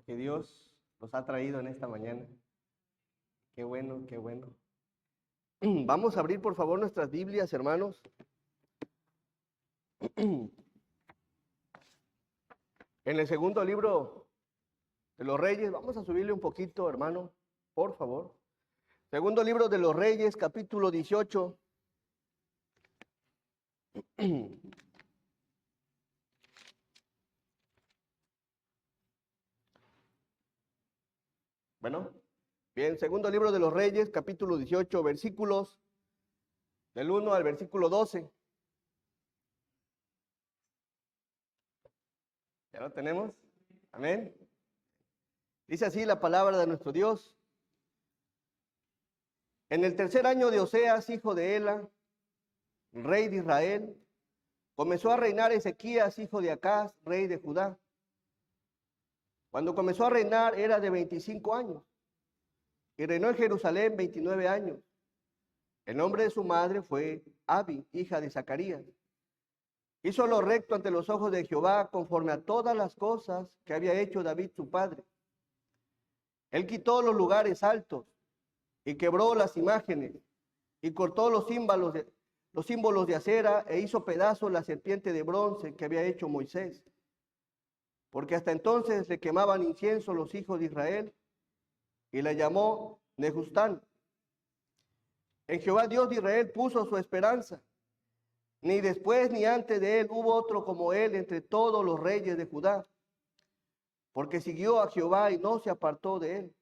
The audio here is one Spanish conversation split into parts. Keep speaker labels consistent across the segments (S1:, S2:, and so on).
S1: porque Dios los ha traído en esta mañana. Qué bueno, qué bueno. Vamos a abrir por favor nuestras Biblias, hermanos. En el segundo libro de los Reyes, vamos a subirle un poquito, hermano, por favor. Segundo libro de los Reyes, capítulo 18. Bueno, bien, segundo libro de los Reyes, capítulo 18, versículos del 1 al versículo 12. ¿Ya lo tenemos? Amén. Dice así la palabra de nuestro Dios. En el tercer año de Oseas, hijo de Ela, rey de Israel, comenzó a reinar Ezequías, hijo de Acaz, rey de Judá. Cuando comenzó a reinar era de 25 años y reinó en Jerusalén 29 años. El nombre de su madre fue Abi, hija de Zacarías. Hizo lo recto ante los ojos de Jehová, conforme a todas las cosas que había hecho David su padre. Él quitó los lugares altos y quebró las imágenes y cortó los símbolos de acera e hizo pedazos la serpiente de bronce que había hecho Moisés. Porque hasta entonces le quemaban incienso los hijos de Israel y la llamó Nehustán. En Jehová Dios de Israel puso su esperanza. Ni después ni antes de él hubo otro como él entre todos los reyes de Judá, porque siguió a Jehová y no se apartó de él,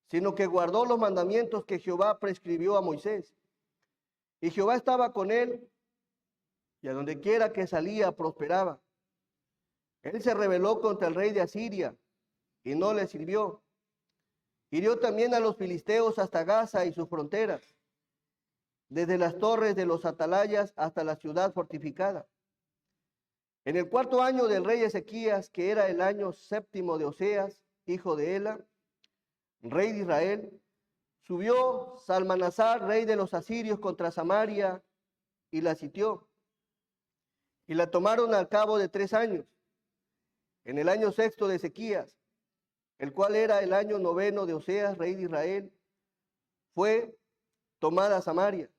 S1: sino que guardó los mandamientos que Jehová prescribió a Moisés. Y Jehová estaba con él, y a donde quiera que salía prosperaba. Él se rebeló contra el rey de Asiria, y no le sirvió. Hirió también a los filisteos hasta Gaza y sus fronteras, desde las torres de los atalayas hasta la ciudad fortificada. En el cuarto año del rey Ezequías, que era el año séptimo de Oseas, hijo de Ela, rey de Israel, subió Salmanasar, rey de los asirios, contra Samaria y la sitió. Y la tomaron al cabo de 3 años, en el año sexto de Ezequías, el cual era el año noveno de Oseas, rey de Israel, fue tomada Samaria.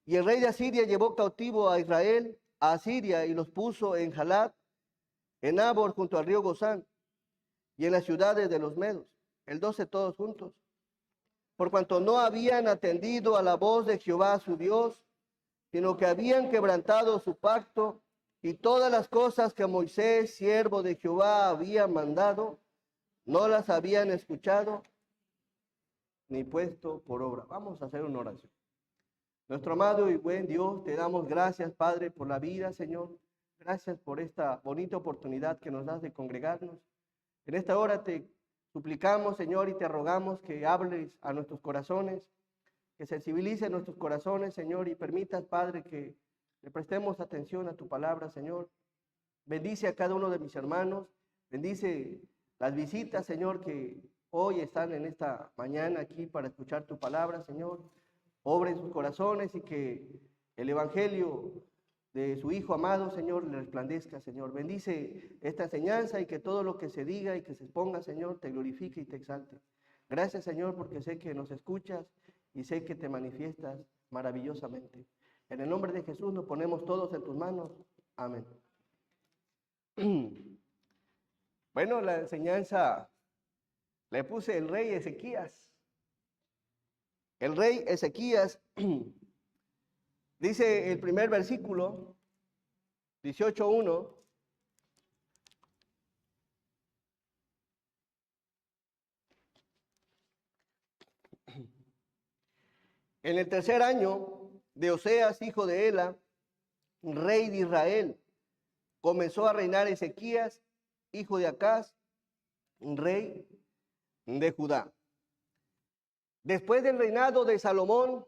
S1: Y el rey de Asiria llevó cautivo a Israel a Asiria y los puso en Jalat, en Abor, junto al río Gozán, y en las ciudades de los medos, el 12 todos juntos, por cuanto no habían atendido a la voz de Jehová su Dios, sino que habían quebrantado su pacto y todas las cosas que Moisés, siervo de Jehová, había mandado, no las habían escuchado ni puesto por obra. Vamos a hacer una oración. Nuestro amado y buen Dios, te damos gracias, Padre, por la vida, Señor. Gracias por esta bonita oportunidad que nos das de congregarnos. En esta hora te suplicamos, Señor, y te rogamos que hables a nuestros corazones, que sensibilices nuestros corazones, Señor, y permitas, Padre, que le prestemos atención a tu palabra, Señor. Bendice a cada uno de mis hermanos, bendice las visitas, Señor, que hoy están en esta mañana aquí para escuchar tu palabra, Señor. Obra en sus corazones y que el evangelio de su Hijo amado, Señor, le resplandezca, Señor. Bendice esta enseñanza y que todo lo que se diga y que se exponga, Señor, te glorifique y te exalte. Gracias, Señor, porque sé que nos escuchas y sé que te manifiestas maravillosamente. En el nombre de Jesús nos ponemos todos en tus manos. Amén. Bueno, la enseñanza le puse el rey Ezequías. El rey Ezequías, dice el primer versículo, 18:1. En el tercer año de Oseas, hijo de Ela, rey de Israel, comenzó a reinar Ezequías, hijo de Acaz, rey de Judá. Después del reinado de Salomón,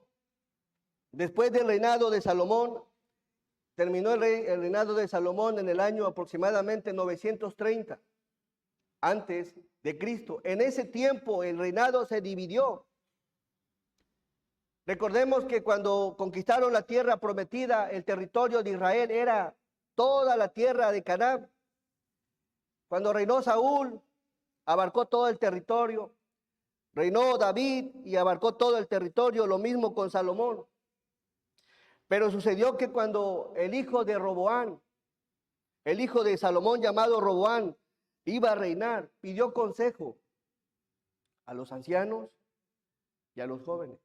S1: terminó el reinado de Salomón en el año aproximadamente 930 antes de Cristo. En ese tiempo el reinado se dividió. Recordemos que cuando conquistaron la tierra prometida, el territorio de Israel era toda la tierra de Canaán. Cuando reinó Saúl, abarcó todo el territorio. Reinó David y abarcó todo el territorio, lo mismo con Salomón. Pero sucedió que cuando el hijo de Roboán, el hijo de Salomón llamado Roboán, iba a reinar, pidió consejo a los ancianos y a los jóvenes.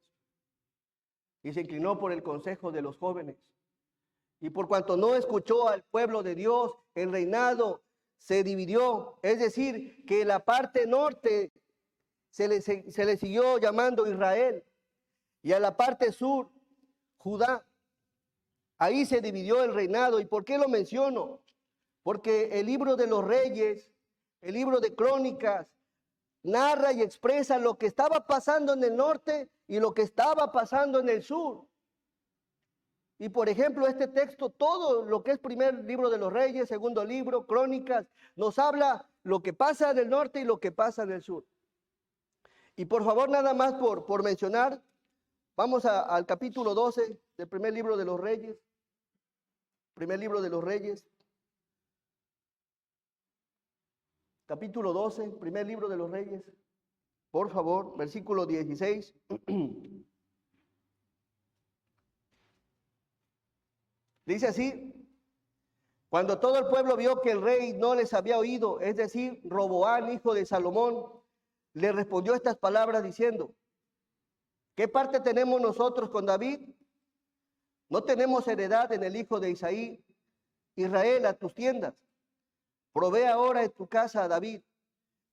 S1: Y se inclinó por el consejo de los jóvenes. Y por cuanto no escuchó al pueblo de Dios, el reinado se dividió. Es decir, que la parte norte se le siguió llamando Israel. Y a la parte sur, Judá. Ahí se dividió el reinado. ¿Y por qué lo menciono? Porque el libro de los Reyes, el libro de Crónicas, narra y expresa lo que estaba pasando en el norte y lo que estaba pasando en el sur. Y por ejemplo, este texto, todo lo que es primer libro de los Reyes, segundo libro, Crónicas, nos habla lo que pasa en el norte y lo que pasa en el sur. Y por favor, nada más por mencionar, vamos al capítulo 12 del primer libro de los Reyes. Primer libro de los Reyes. Capítulo 12, primer libro de los Reyes. Por favor, versículo 16. Dice así: cuando todo el pueblo vio que el rey no les había oído, es decir, Roboán, hijo de Salomón, le respondió estas palabras diciendo: ¿qué parte tenemos nosotros con David? No tenemos heredad en el hijo de Isaí. Israel, a tus tiendas. Provee ahora en tu casa a David.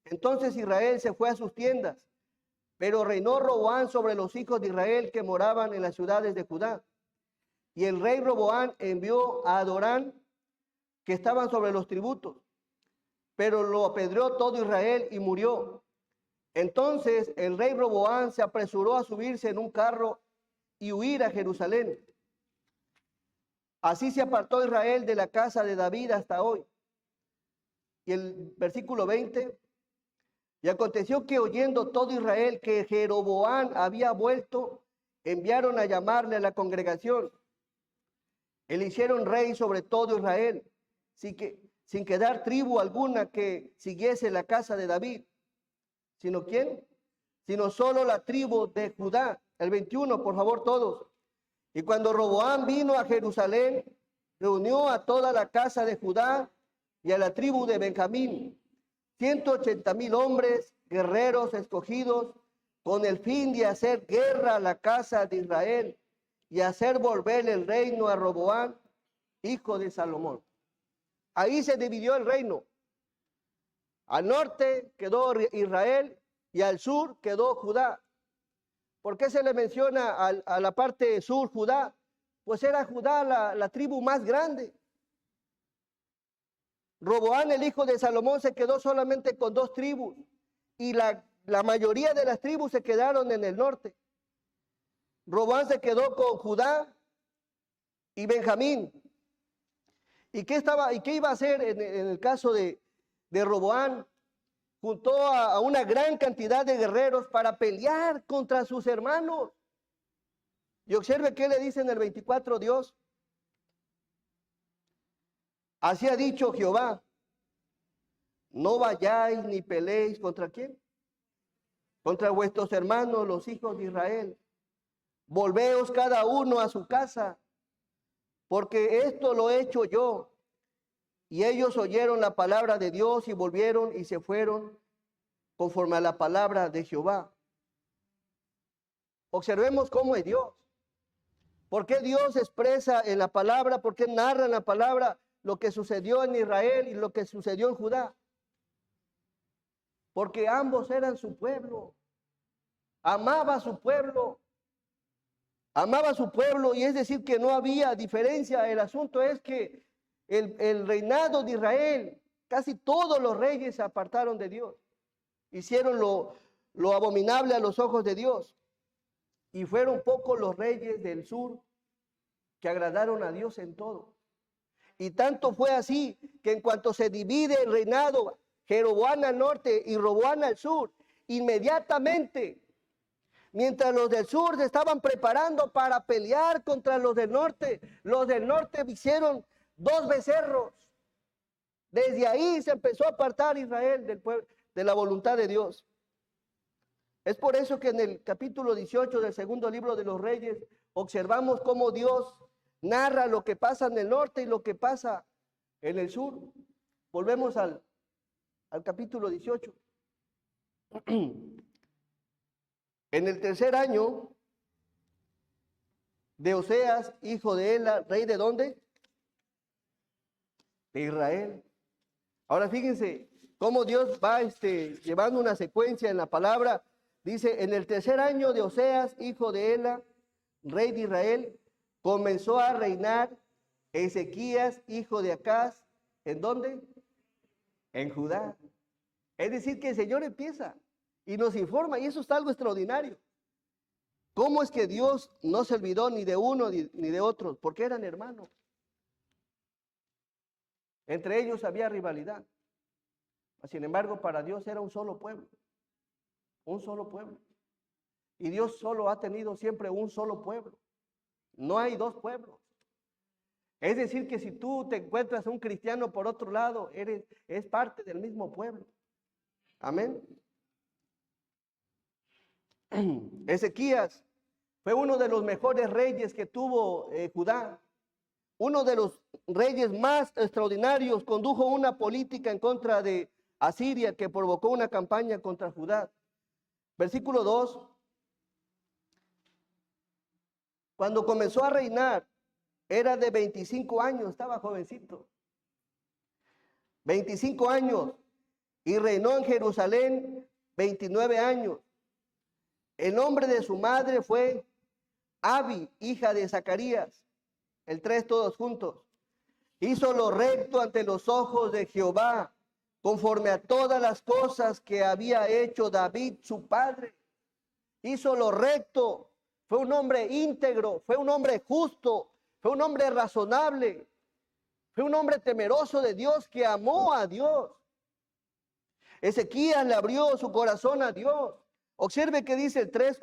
S1: Entonces Israel se fue a sus tiendas, pero reinó Roboán sobre los hijos de Israel que moraban en las ciudades de Judá. Y el rey Roboán envió a Adorán, que estaban sobre los tributos, pero lo apedreó todo Israel y murió. Entonces el rey Roboán se apresuró a subirse en un carro y huir a Jerusalén. Así se apartó Israel de la casa de David hasta hoy. Y el versículo 20, y aconteció que oyendo todo Israel que Jeroboán había vuelto, enviaron a llamarle a la congregación. Le hicieron rey sobre todo Israel, sin quedar tribu alguna que siguiese la casa de David. ¿Sino quién? Sino solo la tribu de Judá. El 21, por favor, todos. Y cuando Roboán vino a Jerusalén, reunió a toda la casa de Judá y a la tribu de Benjamín, 180,000 hombres, guerreros escogidos, con el fin de hacer guerra a la casa de Israel y hacer volver el reino a Roboán, hijo de Salomón. Ahí se dividió el reino. Al norte quedó Israel y al sur quedó Judá. ¿Por qué se le menciona a la parte sur Judá? Pues era Judá la tribu más grande. Roboán, el hijo de Salomón, se quedó solamente con 2 tribus y la mayoría de las tribus se quedaron en el norte. Roboán se quedó con Judá y Benjamín. ¿Y qué iba a hacer en el caso de Roboán? Juntó a una gran cantidad de guerreros para pelear contra sus hermanos. Y observe qué le dice en el 24 Dios. Así ha dicho Jehová: no vayáis ni peleéis ¿contra quién? Contra vuestros hermanos, los hijos de Israel. Volveos cada uno a su casa, porque esto lo he hecho yo. Y ellos oyeron la palabra de Dios y volvieron y se fueron conforme a la palabra de Jehová. Observemos cómo es Dios. ¿Por qué Dios expresa en la palabra? ¿Por qué narra en la palabra lo que sucedió en Israel y lo que sucedió en Judá? Porque ambos eran su pueblo. Amaba a su pueblo. Amaba a su pueblo, y es decir que no había diferencia. El asunto es que el reinado de Israel, casi todos los reyes se apartaron de Dios. Hicieron lo abominable a los ojos de Dios. Y fueron pocos los reyes del sur que agradaron a Dios en todo. Y tanto fue así que en cuanto se divide el reinado, Jeroboam al norte y Roboam al sur, inmediatamente, mientras los del sur se estaban preparando para pelear contra los del norte hicieron 2 becerros. Desde ahí se empezó a apartar Israel de la voluntad de Dios. Es por eso que en el capítulo 18 del segundo libro de los Reyes observamos cómo Dios narra lo que pasa en el norte y lo que pasa en el sur. Volvemos al capítulo 18. En el tercer año de Oseas, hijo de Ela, rey de ¿dónde? De Israel. Ahora fíjense cómo Dios va llevando una secuencia en la palabra. Dice, en el tercer año de Oseas, hijo de Ela, rey de Israel, comenzó a reinar Ezequías, hijo de Acaz. ¿En dónde? En Judá. Es decir, que el Señor empieza y nos informa, y eso es algo extraordinario. ¿Cómo es que Dios no se olvidó ni de uno ni de otros? Porque eran hermanos. Entre ellos había rivalidad. Sin embargo, para Dios era un solo pueblo. Un solo pueblo. Y Dios solo ha tenido siempre un solo pueblo. No hay dos pueblos. Es decir, que si tú te encuentras un cristiano por otro lado, es parte del mismo pueblo. Amén. Ezequías fue uno de los mejores reyes que tuvo Judá. Uno de los reyes más extraordinarios. Condujo una política en contra de Asiria que provocó una campaña contra Judá. Versículo 2. Cuando comenzó a reinar, era de 25 años, estaba jovencito. 25 años. Y reinó en Jerusalén 29 años. El nombre de su madre fue Abi, hija de Zacarías. El 3 todos juntos. Hizo lo recto ante los ojos de Jehová, conforme a todas las cosas que había hecho David su padre. Hizo lo recto. Fue un hombre íntegro, fue un hombre justo, fue un hombre razonable, fue un hombre temeroso de Dios que amó a Dios. Ezequías le abrió su corazón a Dios. Observe que dice el 3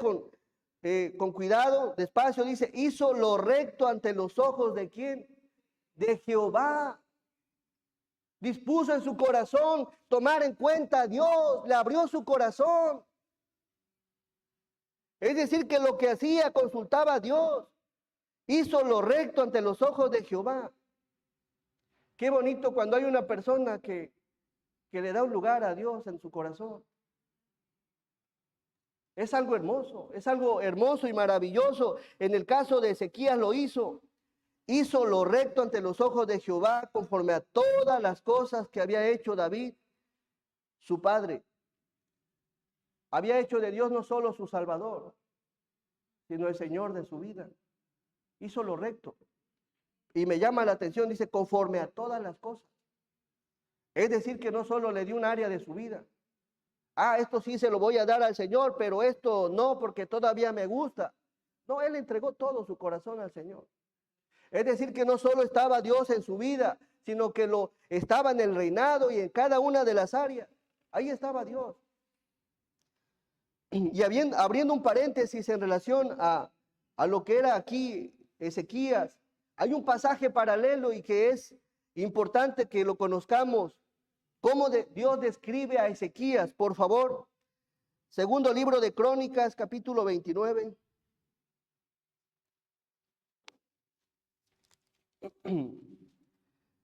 S1: con cuidado, despacio, dice, hizo lo recto ante los ojos ¿de quién? De Jehová. Dispuso en su corazón tomar en cuenta a Dios, le abrió su corazón. Es decir, que lo que hacía consultaba a Dios. Hizo lo recto ante los ojos de Jehová. Qué bonito cuando hay una persona que le da un lugar a Dios en su corazón. Es algo hermoso y maravilloso. En el caso de Ezequías lo hizo. Hizo lo recto ante los ojos de Jehová conforme a todas las cosas que había hecho David, su padre. Había hecho de Dios no solo su Salvador, sino el Señor de su vida. Hizo lo recto. Y me llama la atención, dice, conforme a todas las cosas. Es decir, que no solo le dio un área de su vida. Esto sí se lo voy a dar al Señor, pero esto no, porque todavía me gusta. No, él entregó todo su corazón al Señor. Es decir, que no solo estaba Dios en su vida, sino que estaba en el reinado y en cada una de las áreas. Ahí estaba Dios. Y abriendo un paréntesis en relación a lo que era aquí Ezequías, hay un pasaje paralelo y que es importante que lo conozcamos. ¿Cómo Dios describe a Ezequías? Por favor, segundo libro de Crónicas, capítulo 29.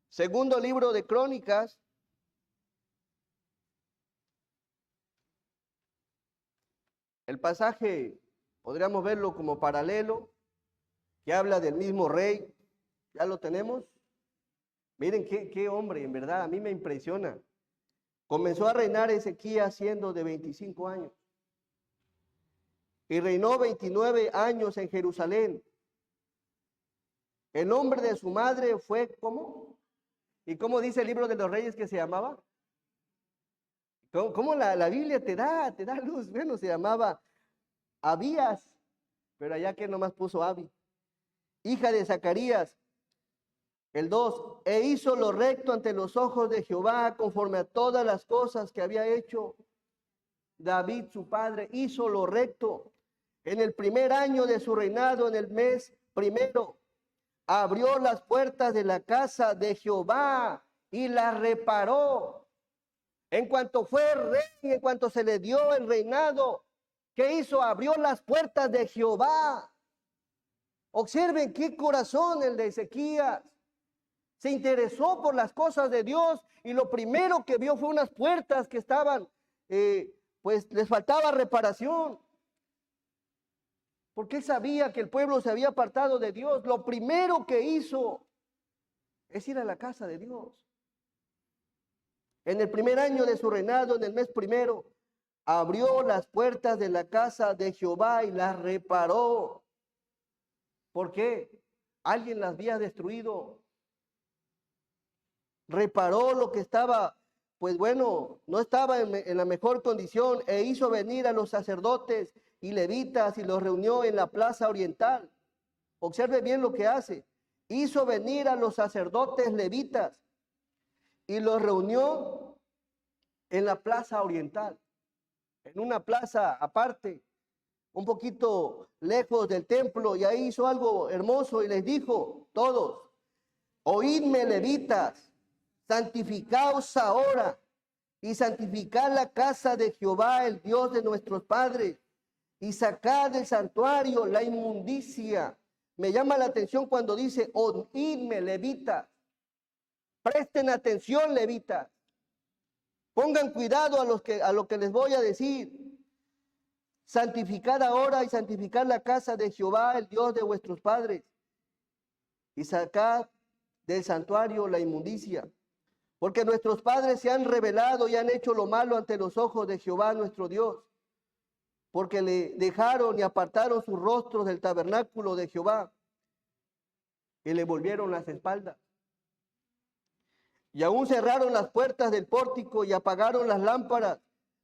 S1: Segundo libro de Crónicas, el pasaje podríamos verlo como paralelo, que habla del mismo rey. ¿Ya lo tenemos? Miren qué hombre, en verdad, a mí me impresiona. Comenzó a reinar Ezequías siendo de 25 años. Y reinó 29 años en Jerusalén. El nombre de su madre fue, ¿cómo? ¿Y cómo dice el libro de los reyes que se llamaba? ¿Cómo la Biblia te da luz? Bueno, se llamaba Abías, pero allá que nomás puso Abi. Hija de Zacarías. El 2, e hizo lo recto ante los ojos de Jehová, conforme a todas las cosas que había hecho David su padre. Hizo lo recto. En el primer año de su reinado, en el mes primero, abrió las puertas de la casa de Jehová y la reparó. En cuanto fue rey, en cuanto se le dio el reinado, ¿qué hizo? Abrió las puertas de Jehová. Observen qué corazón el de Ezequías. Se interesó por las cosas de Dios y lo primero que vio fue unas puertas que estaban, pues les faltaba reparación. Porque él sabía que el pueblo se había apartado de Dios. Lo primero que hizo es ir a la casa de Dios. En el primer año de su reinado, en el mes primero, abrió las puertas de la casa de Jehová y las reparó. ¿Por qué? Alguien las había destruido. Reparó lo que estaba, pues bueno, no estaba en la mejor condición e hizo venir a los sacerdotes y levitas y los reunió en la plaza oriental. Observe bien lo que hace. Hizo venir a los sacerdotes levitas y los reunió en la plaza oriental, en una plaza aparte, un poquito lejos del templo, y ahí hizo algo hermoso y les dijo, todos, oídme levitas, santificaos ahora y santificad la casa de Jehová, el Dios de nuestros padres, y sacad del santuario la inmundicia. Me llama la atención cuando dice, oídme levitas. Presten atención, levitas. Pongan cuidado a lo que les voy a decir. Santificad ahora y santificad la casa de Jehová, el Dios de vuestros padres, y sacad del santuario la inmundicia. Porque nuestros padres se han rebelado y han hecho lo malo ante los ojos de Jehová nuestro Dios. Porque le dejaron y apartaron sus rostros del tabernáculo de Jehová y le volvieron las espaldas. Y aún cerraron las puertas del pórtico y apagaron las lámparas.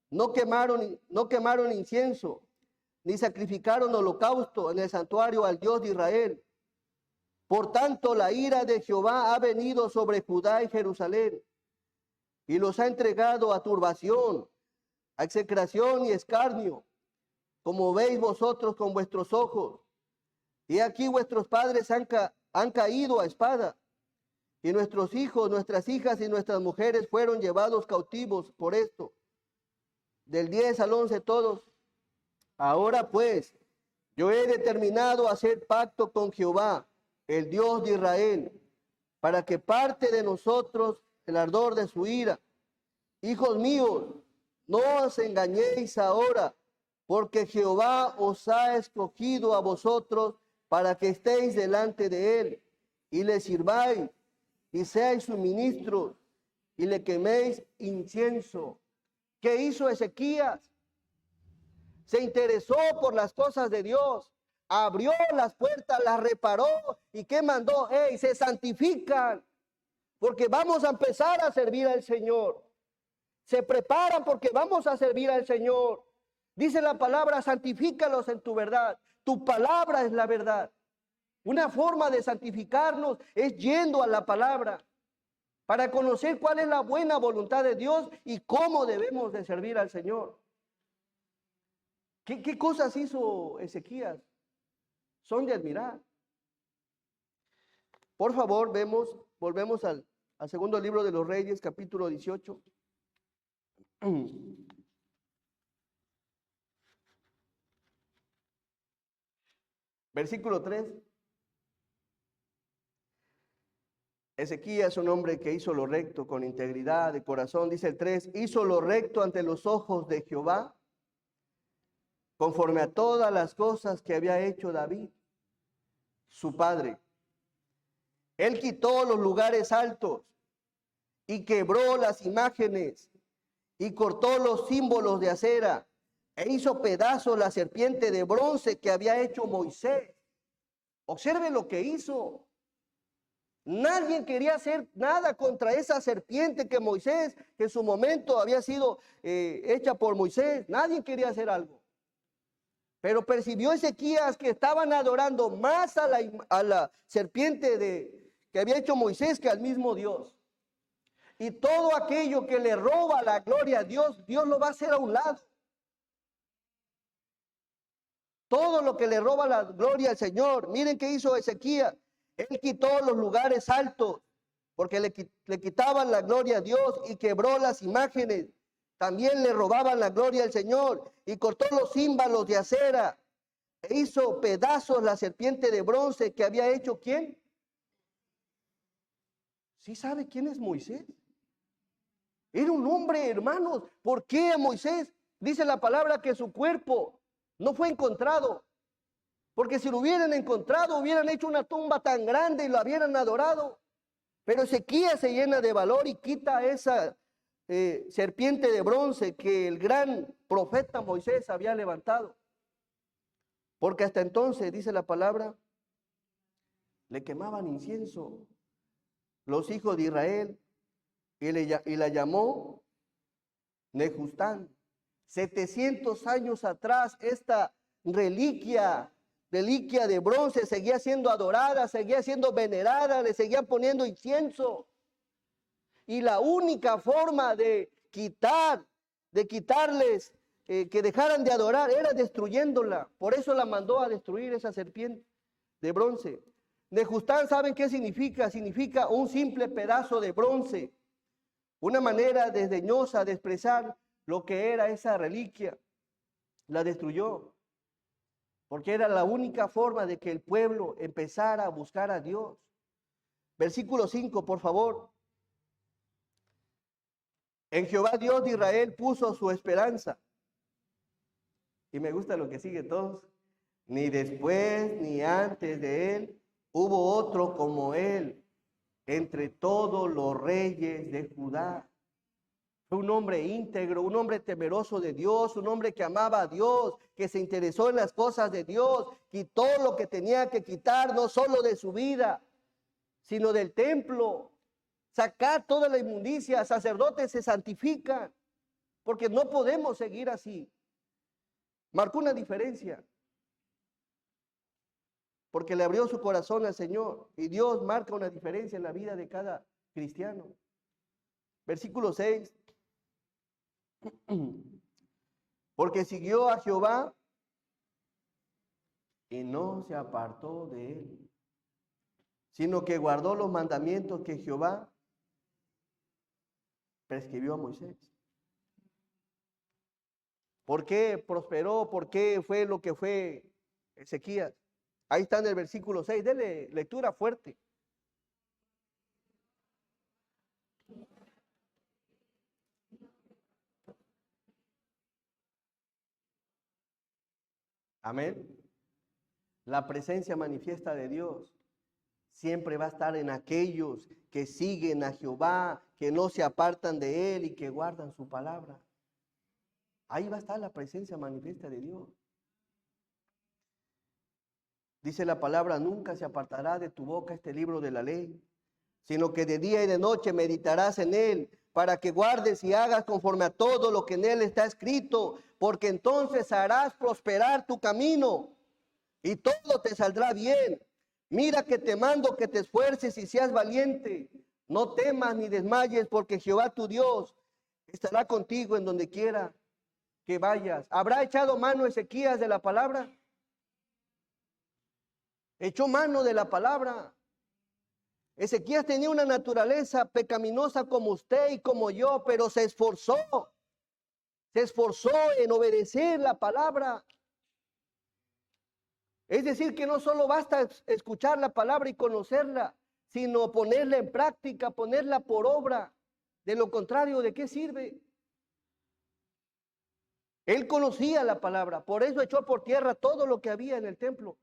S1: No quemaron incienso, ni sacrificaron holocausto en el santuario al Dios de Israel. Por tanto, la ira de Jehová ha venido sobre Judá y Jerusalén, y los ha entregado a turbación, a execración y escarnio, como veis vosotros con vuestros ojos. Y aquí vuestros padres han caído a espada, y nuestros hijos, nuestras hijas y nuestras mujeres fueron llevados cautivos por esto. Del 10 al 11 todos. Ahora pues, yo he determinado hacer pacto con Jehová, el Dios de Israel, para que parte de nosotros el ardor de su ira. Hijos míos, no os engañéis ahora, porque Jehová os ha escogido a vosotros para que estéis delante de él y le sirváis y seáis sus ministros y le queméis incienso. ¿Qué hizo Ezequías? Se interesó por las cosas de Dios, abrió las puertas, las reparó. ¿Y qué mandó? ¡Ey, se santifican! Porque vamos a empezar a servir al Señor. Se preparan porque vamos a servir al Señor. Dice la palabra, santifícalos en tu verdad. Tu palabra es la verdad. Una forma de santificarnos es yendo a la palabra, para conocer cuál es la buena voluntad de Dios y cómo debemos de servir al Señor. ¿Qué cosas hizo Ezequías? Son de admirar. Por favor, volvemos al segundo libro de los Reyes, capítulo 18. Versículo 3. Ezequías, un hombre que hizo lo recto con integridad de corazón, dice el 3, hizo lo recto ante los ojos de Jehová, conforme a todas las cosas que había hecho David, su padre. Él quitó los lugares altos y quebró las imágenes y cortó los símbolos de acera e hizo pedazos la serpiente de bronce que había hecho Moisés. Observen lo que hizo. Nadie quería hacer nada contra esa serpiente que Moisés, que en su momento había sido hecha por Moisés. Nadie quería hacer algo. Pero percibió Ezequías que estaban adorando más a la serpiente que había hecho Moisés que al mismo Dios. Y todo aquello que le roba la gloria a Dios, Dios lo va a hacer a un lado. Todo lo que le roba la gloria al Señor. Miren qué hizo Ezequías. Él quitó los lugares altos porque le quitaban la gloria a Dios y quebró las imágenes También le robaban la gloria al Señor y cortó los címbalos de acera e hizo pedazos la serpiente de bronce que había hecho ¿quién? ¿Sí sabe quién es Moisés? Era un hombre, hermanos. ¿Por qué a Moisés? Dice la palabra que su cuerpo no fue encontrado. Porque si lo hubieran encontrado, hubieran hecho una tumba tan grande y lo hubieran adorado. Pero Ezequías se llena de valor y quita esa serpiente de bronce que el gran profeta Moisés había levantado. Porque hasta entonces, dice la palabra, le quemaban incienso los hijos de Israel y la llamó Nehustán. 700 años atrás, esta reliquia de bronce seguía siendo adorada, seguía siendo venerada, le seguían poniendo incienso. Y la única forma de quitarles, que dejaran de adorar, era destruyéndola. Por eso la mandó a destruir esa serpiente de bronce. Nehustán, ¿saben qué significa? Significa un simple pedazo de bronce. Una manera desdeñosa de expresar lo que era esa reliquia. La destruyó. Porque era la única forma de que el pueblo empezara a buscar a Dios. Versículo 5, por favor. En Jehová Dios de Israel puso su esperanza. Y me gusta lo que sigue todos. Ni después ni antes de él hubo otro como él entre todos los reyes de Judá. Fue un hombre íntegro, un hombre temeroso de Dios, un hombre que amaba a Dios, que se interesó en las cosas de Dios, quitó lo que tenía que quitar, no solo de su vida, sino del templo. Sacar toda la inmundicia, sacerdotes se santifican, porque no podemos seguir así. Marcó una diferencia, porque le abrió su corazón al Señor, y Dios marca una diferencia en la vida de cada cristiano. Versículo 6. Porque siguió a Jehová y no se apartó de él, sino que guardó los mandamientos que Jehová prescribió a Moisés. ¿Por qué prosperó? ¿Por qué fue lo que fue Ezequías? Ahí está en el versículo 6. Dele lectura fuerte. Amén. La presencia manifiesta de Dios siempre va a estar en aquellos que siguen a Jehová, que no se apartan de él y que guardan su palabra. Ahí va a estar la presencia manifiesta de Dios. Dice la palabra, nunca se apartará de tu boca este libro de la ley, sino que de día y de noche meditarás en él, para que guardes y hagas conforme a todo lo que en él está escrito, porque entonces harás prosperar tu camino y todo te saldrá bien. Mira que te mando que te esfuerces y seas valiente. No temas ni desmayes, porque Jehová tu Dios estará contigo en donde quiera que vayas. ¿Habrá echado mano Ezequías de la palabra? Echó mano de la palabra. Ezequías tenía una naturaleza pecaminosa como usted y como yo, pero se esforzó en obedecer la palabra. Es decir, que no solo basta escuchar la palabra y conocerla, sino ponerla en práctica, ponerla por obra. De lo contrario, ¿de qué sirve? Él conocía la palabra, por eso echó por tierra todo lo que había en el templo,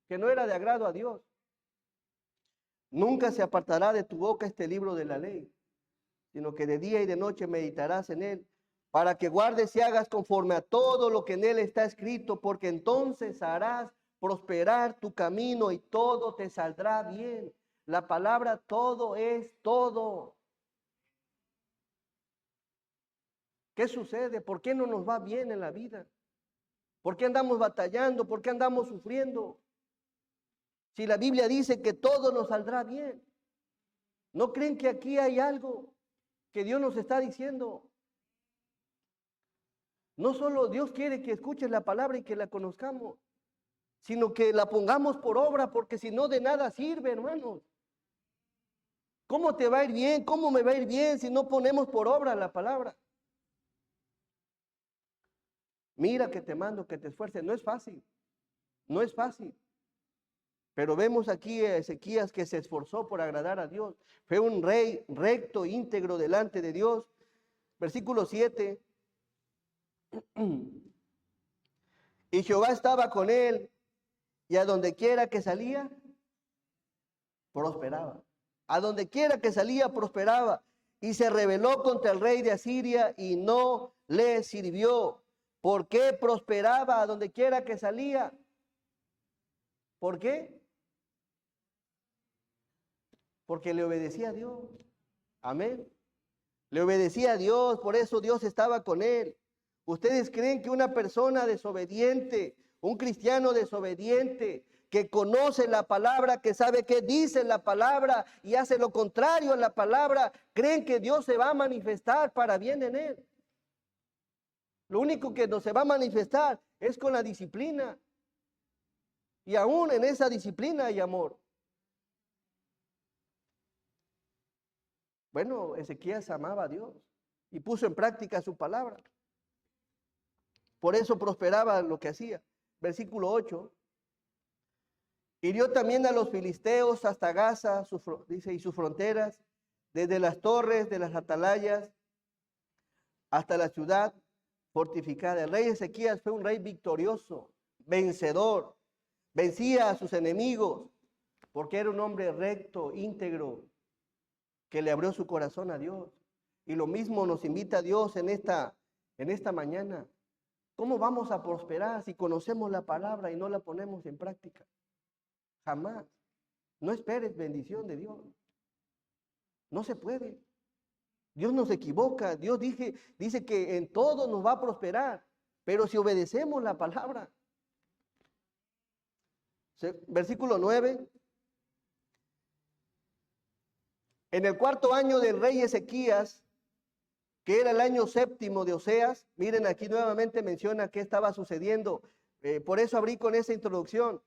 S1: que no era de agrado a Dios. Nunca se apartará de tu boca este libro de la ley, sino que de día y de noche meditarás en él, para que guardes y hagas conforme a todo lo que en él está escrito, porque entonces harás prosperar tu camino y todo te saldrá bien. La palabra todo es todo. ¿Qué sucede? ¿Por qué no nos va bien en la vida? ¿Por qué andamos batallando? ¿Por qué andamos sufriendo? Si la Biblia dice que todo nos saldrá bien. ¿No creen que aquí hay algo que Dios nos está diciendo? No solo Dios quiere que escuches la palabra y que la conozcamos, sino que la pongamos por obra, porque si no, de nada sirve, hermanos. ¿Cómo te va a ir bien? ¿Cómo me va a ir bien si no ponemos por obra la palabra? Mira que te mando que te esfuerces. No es fácil, no es fácil. Pero vemos aquí a Ezequías que se esforzó por agradar a Dios. Fue un rey recto, íntegro delante de Dios. Versículo 7. Y Jehová estaba con él, y a donde quiera que salía, prosperaba. A donde quiera que salía, prosperaba. Y se rebeló contra el rey de Asiria y no le sirvió. ¿Por qué prosperaba a donde quiera que salía? ¿Por qué? Porque le obedecía a Dios. Amén. Le obedecía a Dios, por eso Dios estaba con él. ¿Ustedes creen que una persona desobediente, un cristiano desobediente, que conoce la palabra, que sabe qué dice la palabra y hace lo contrario a la palabra, creen que Dios se va a manifestar para bien en él? Lo único que no se va a manifestar es con la disciplina. Y aún en esa disciplina hay amor. Bueno, Ezequías amaba a Dios y puso en práctica su palabra. Por eso prosperaba lo que hacía. Versículo 8. Hirió también a los filisteos hasta Gaza, dice, y sus fronteras, desde las torres de las atalayas hasta la ciudad fortificada. El rey Ezequías fue un rey victorioso, vencedor. Vencía a sus enemigos porque era un hombre recto, íntegro, que le abrió su corazón a Dios. Y lo mismo nos invita Dios en esta mañana. ¿Cómo vamos a prosperar si conocemos la palabra y no la ponemos en práctica? Jamás. No esperes bendición de Dios. No se puede. Dios no se equivoca. Dios dice que en todo nos va a prosperar, pero si obedecemos la palabra. Versículo 9. En el 4.º año del rey Ezequías, que era el año 7º de Oseas, miren aquí nuevamente menciona qué estaba sucediendo. Por eso abrí con esa introducción,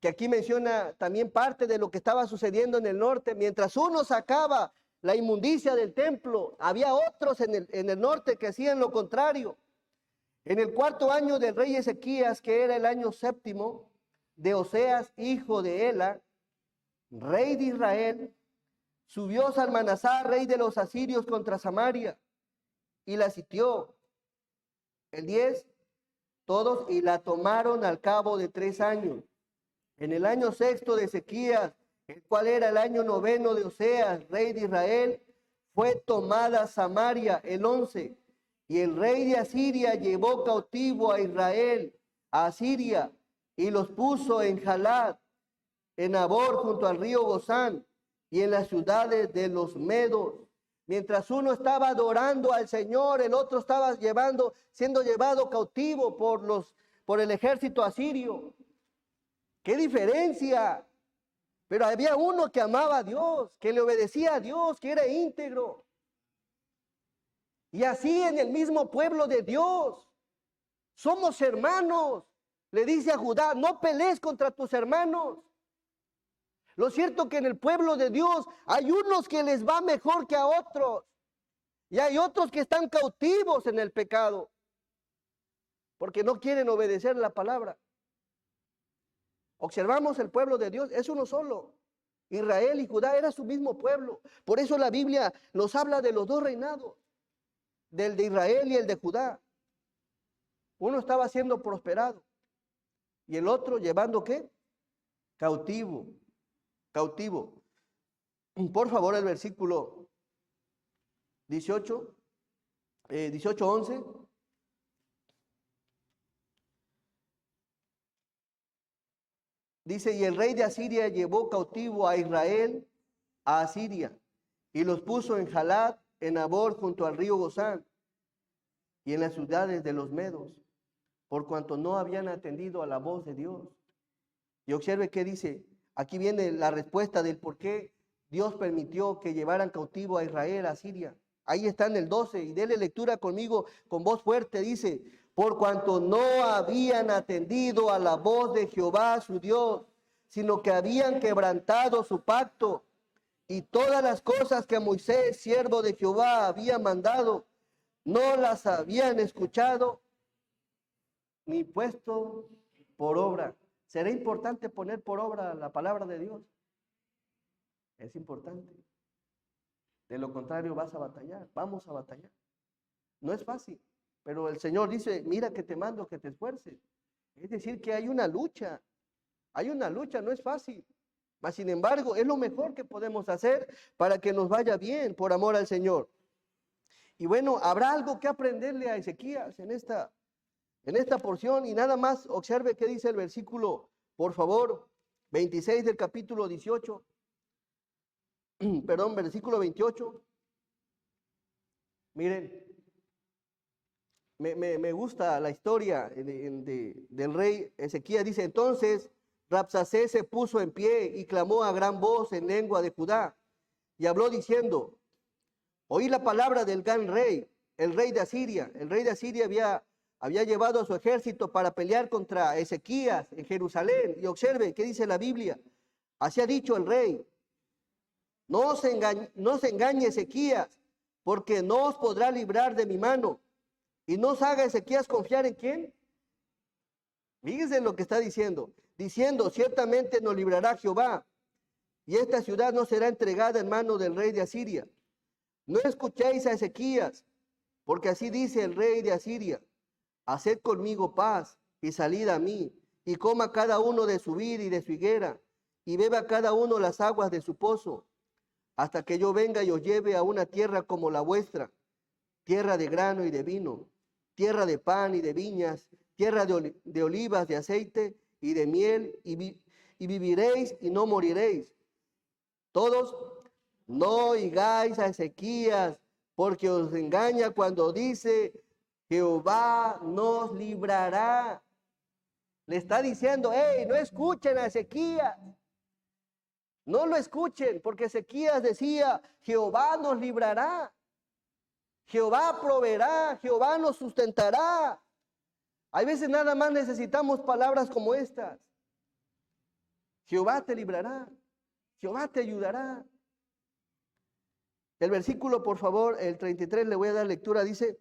S1: que aquí menciona también parte de lo que estaba sucediendo en el norte. Mientras uno sacaba la inmundicia del templo, había otros en el norte que hacían lo contrario. En el 4.º año del rey Ezequías, que era el año 7º de Oseas, hijo de Ela, rey de Israel, subió Salmanasar, rey de los asirios, contra Samaria y la sitió. El 10, todos, y la tomaron al cabo de 3 años. En el año 6º de Ezequías, el cual era el año 9º de Oseas, rey de Israel, fue tomada Samaria el 11. Y el rey de Asiria llevó cautivo a Israel, a Asiria, y los puso en Jalad, en Abor, junto al río Gozán, y en las ciudades de los medos. Mientras uno estaba adorando al Señor, el otro estaba siendo llevado cautivo por el ejército asirio. ¡Qué diferencia! Pero había uno que amaba a Dios, que le obedecía a Dios, que era íntegro. Y así en el mismo pueblo de Dios, somos hermanos. Le dice a Judá, no pelees contra tus hermanos. Lo cierto que en el pueblo de Dios hay unos que les va mejor que a otros. Y hay otros que están cautivos en el pecado, porque no quieren obedecer la palabra. Observamos el pueblo de Dios, es uno solo. Israel y Judá era su mismo pueblo. Por eso la Biblia nos habla de los 2 reinados, del de Israel y el de Judá. Uno estaba siendo prosperado y el otro llevando ¿qué? Cautivo. Por favor, el versículo 18:11. Dice, y el rey de Asiria llevó cautivo a Israel a Asiria y los puso en Jalad, en Abor, junto al río Gozán y en las ciudades de los medos, por cuanto no habían atendido a la voz de Dios. Y observe qué dice. Aquí viene la respuesta del por qué Dios permitió que llevaran cautivo a Israel, a Siria. Ahí está en el 12, y déle lectura conmigo con voz fuerte. Dice, por cuanto no habían atendido a la voz de Jehová su Dios, sino que habían quebrantado su pacto y todas las cosas que Moisés, siervo de Jehová, había mandado, no las habían escuchado, ni puesto por obra. ¿Será importante poner por obra la palabra de Dios? Es importante. De lo contrario vas a batallar, vamos a batallar. No es fácil, pero el Señor dice, mira que te mando que te esfuerces. Es decir, que hay una lucha, no es fácil. Mas, sin embargo, es lo mejor que podemos hacer para que nos vaya bien por amor al Señor. Y bueno, habrá algo que aprenderle a Ezequías en esta porción, y nada más observe qué dice el versículo, por favor, 26 del capítulo 18, perdón, versículo 28. Miren, me gusta la historia del rey Ezequías. Dice, entonces Rabsacés se puso en pie y clamó a gran voz en lengua de Judá, y habló diciendo, oí la palabra del gran rey, el rey de Asiria. El rey de Asiria había llevado a su ejército para pelear contra Ezequías en Jerusalén. Y observe qué dice la Biblia. Así ha dicho el rey, no se engañe Ezequías, porque no os podrá librar de mi mano. Y no os haga Ezequías confiar en quién. Fíjense lo que está diciendo. Diciendo, ciertamente nos librará Jehová, y esta ciudad no será entregada en mano del rey de Asiria. No escuchéis a Ezequías, porque así dice el rey de Asiria, haced conmigo paz, y salid a mí, y coma cada uno de su vid y de su higuera, y beba cada uno las aguas de su pozo, hasta que yo venga y os lleve a una tierra como la vuestra, tierra de grano y de vino, tierra de pan y de viñas, tierra de olivas, de aceite y de miel, y viviréis y no moriréis. Todos, no oigáis a Ezequías, porque os engaña cuando dice, Jehová nos librará. Le está diciendo, hey, no escuchen a Ezequías. No lo escuchen, porque Ezequías decía, Jehová nos librará. Jehová proveerá, Jehová nos sustentará. Hay veces nada más necesitamos palabras como estas. Jehová te librará, Jehová te ayudará. El versículo, por favor, el 33, le voy a dar lectura, dice,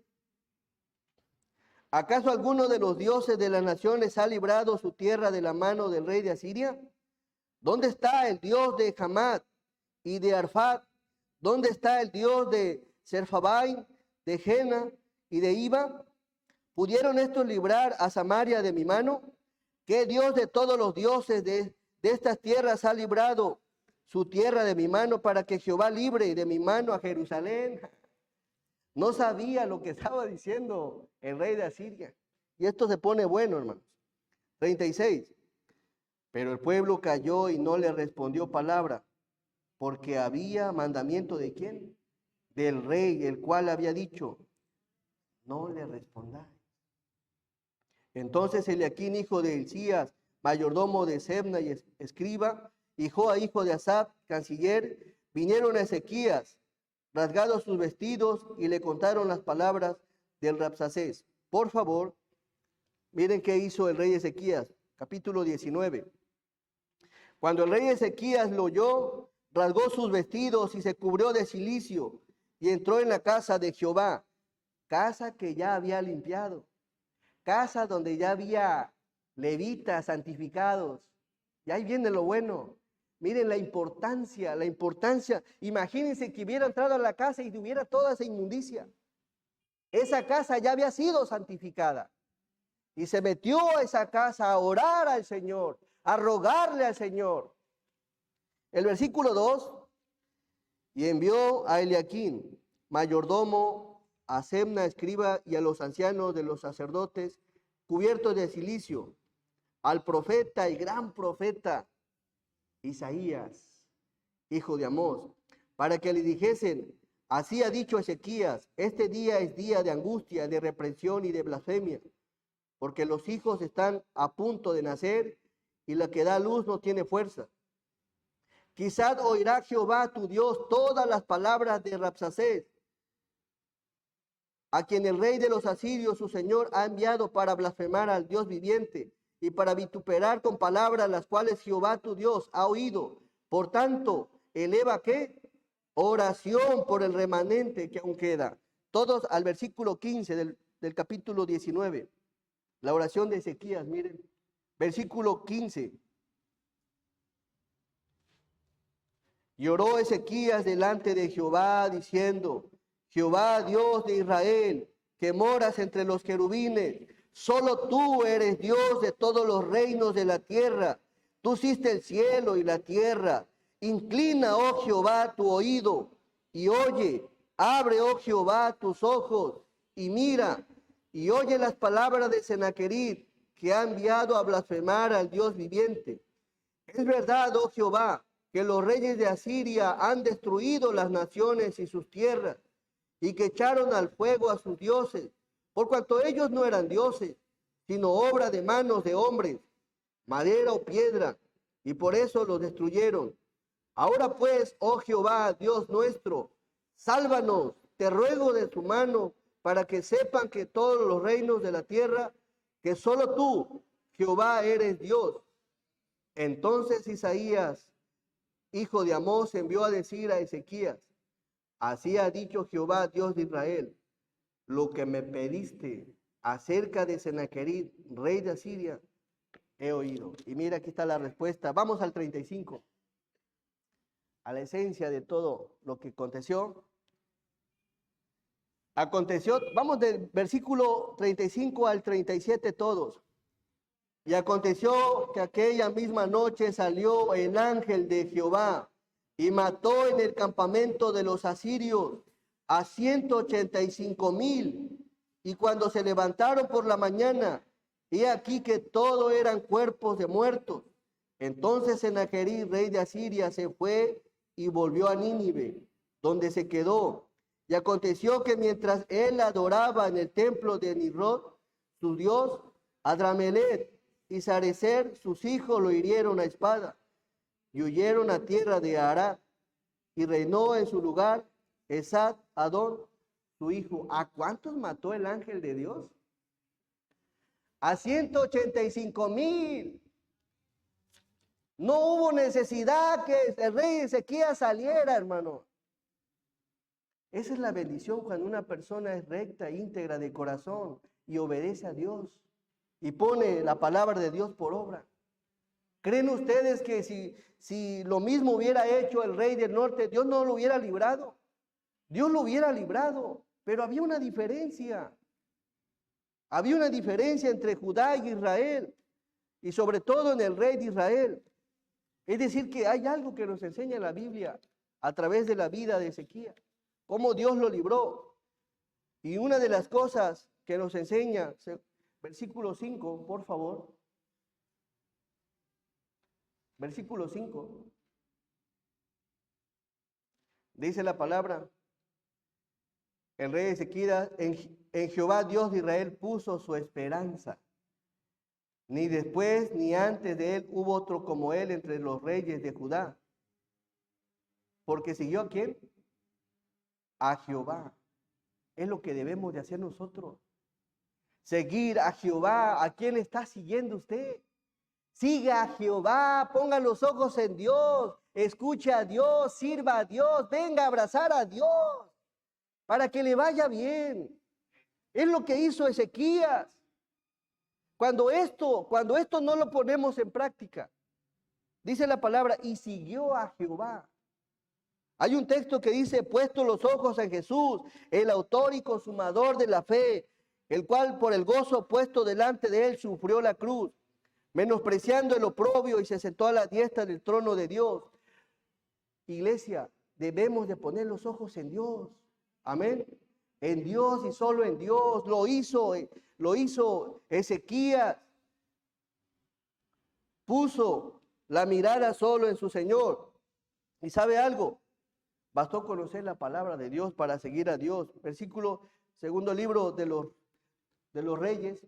S1: ¿acaso alguno de los dioses de las naciones ha librado su tierra de la mano del rey de Asiria? ¿Dónde está el Dios de Hamad y de Arfad? ¿Dónde está el Dios de Serfabaim, de Jena y de Iba? ¿Pudieron estos librar a Samaria de mi mano? ¿Qué Dios de todos los dioses de estas tierras ha librado su tierra de mi mano para que Jehová libre de mi mano a Jerusalén? No sabía lo que estaba diciendo el rey de Asiria. Y esto se pone bueno, hermanos. 36. Pero el pueblo calló y no le respondió palabra, porque había mandamiento ¿de quién? Del rey, el cual había dicho, no le respondáis. Entonces Eliaquín, hijo de Hilcías, mayordomo de Sebna y escriba, y Joa, hijo de Asaph, canciller, vinieron a Ezequías, rasgados sus vestidos, y le contaron las palabras del Rabsacés. Por favor, miren qué hizo el rey Ezequías, capítulo 19. Cuando el rey Ezequías lo oyó, rasgó sus vestidos y se cubrió de cilicio, y entró en la casa de Jehová, casa que ya había limpiado, casa donde ya había levitas santificados. Y ahí viene lo bueno. Miren la importancia. Imagínense que hubiera entrado a la casa y tuviera toda esa inmundicia. Esa casa ya había sido santificada. Y se metió a esa casa a orar al Señor, a rogarle al Señor. El versículo 2, y envió a Eliaquín, mayordomo, a Sebna, escriba, y a los ancianos de los sacerdotes, cubiertos de cilicio, al profeta y gran profeta Isaías, hijo de Amós, para que le dijesen, así ha dicho Ezequías, este día es día de angustia, de reprensión y de blasfemia, porque los hijos están a punto de nacer y la que da luz no tiene fuerza. Quizás oirá Jehová tu Dios todas las palabras de Rabsacés, a quien el rey de los asirios, su señor, ha enviado para blasfemar al Dios viviente y para vituperar con palabras las cuales Jehová tu Dios ha oído. Por tanto, eleva ¿qué? Oración por el remanente que aún queda. Todos al versículo 15 del capítulo 19. La oración de Ezequías, miren, versículo 15. Y oró Ezequías delante de Jehová, diciendo: Jehová, Dios de Israel, que moras entre los querubines, solo tú eres Dios de todos los reinos de la tierra. Tú hiciste el cielo y la tierra. Inclina, oh Jehová, tu oído y oye. Abre, oh Jehová, tus ojos y mira y oye las palabras de Sennacherib, que ha enviado a blasfemar al Dios viviente. Es verdad, oh Jehová, que los reyes de Asiria han destruido las naciones y sus tierras, y que echaron al fuego a sus dioses, por cuanto ellos no eran dioses, sino obra de manos de hombres, madera o piedra, y por eso los destruyeron. Ahora pues, oh Jehová, Dios nuestro, sálvanos, te ruego de tu mano, para que sepan que todos los reinos de la tierra, que solo tú, Jehová, eres Dios. Entonces Isaías, hijo de Amós, envió a decir a Ezequías: así ha dicho Jehová, Dios de Israel, lo que me pediste acerca de Sennacherib, rey de Asiria, he oído. Y mira, aquí está la respuesta. Vamos al 35, a la esencia de todo lo que aconteció. Vamos del versículo 35 al 37 todos. Y aconteció que aquella misma noche salió el ángel de Jehová y mató en el campamento de los asirios a 185,000. Y cuando se levantaron por la mañana, he aquí que todo eran cuerpos de muertos. Entonces Sennacherib, rey de Asiria, se fue y volvió a Nínive, donde se quedó. Y aconteció que mientras él adoraba en el templo de Nimrod, su dios, Adramelech y Sarecer, sus hijos, lo hirieron a espada y huyeron a tierra de Arad, y reinó en su lugar Esad Adón, su hijo. ¿A cuántos mató el ángel de Dios? A 185,000. No hubo necesidad que el rey Ezequías saliera, hermano. Esa es la bendición cuando una persona es recta, íntegra de corazón y obedece a Dios y pone la palabra de Dios por obra. ¿Creen ustedes que si lo mismo hubiera hecho el rey del norte, Dios no lo hubiera librado? Dios lo hubiera librado, pero había una diferencia. Había una diferencia entre Judá y Israel, y sobre todo en el rey de Israel. Es decir, que hay algo que nos enseña la Biblia a través de la vida de Ezequías, cómo Dios lo libró. Y una de las cosas que nos enseña, versículo 5, por favor. Versículo 5. Dice la palabra: el rey Ezequías en Jehová Dios de Israel puso su esperanza. Ni después ni antes de él hubo otro como él entre los reyes de Judá. Porque siguió ¿a quién? A Jehová. Es lo que debemos de hacer nosotros. Seguir a Jehová. ¿A quién está siguiendo usted? Siga a Jehová, ponga los ojos en Dios, escuche a Dios, sirva a Dios, venga a abrazar a Dios, para que le vaya bien. Es lo que hizo Ezequías. Cuando esto no lo ponemos en práctica, dice la palabra, y siguió a Jehová. Hay un texto que dice: puesto los ojos en Jesús, el autor y consumador de la fe, el cual por el gozo puesto delante de él sufrió la cruz, menospreciando el oprobio, y se sentó a la diestra del trono de Dios. Iglesia, debemos de poner los ojos en Dios. Amén. En Dios y solo en Dios. Lo hizo Ezequías. Puso la mirada solo en su Señor. ¿Y sabe algo? Bastó conocer la palabra de Dios para seguir a Dios. Versículo, segundo libro de los Reyes,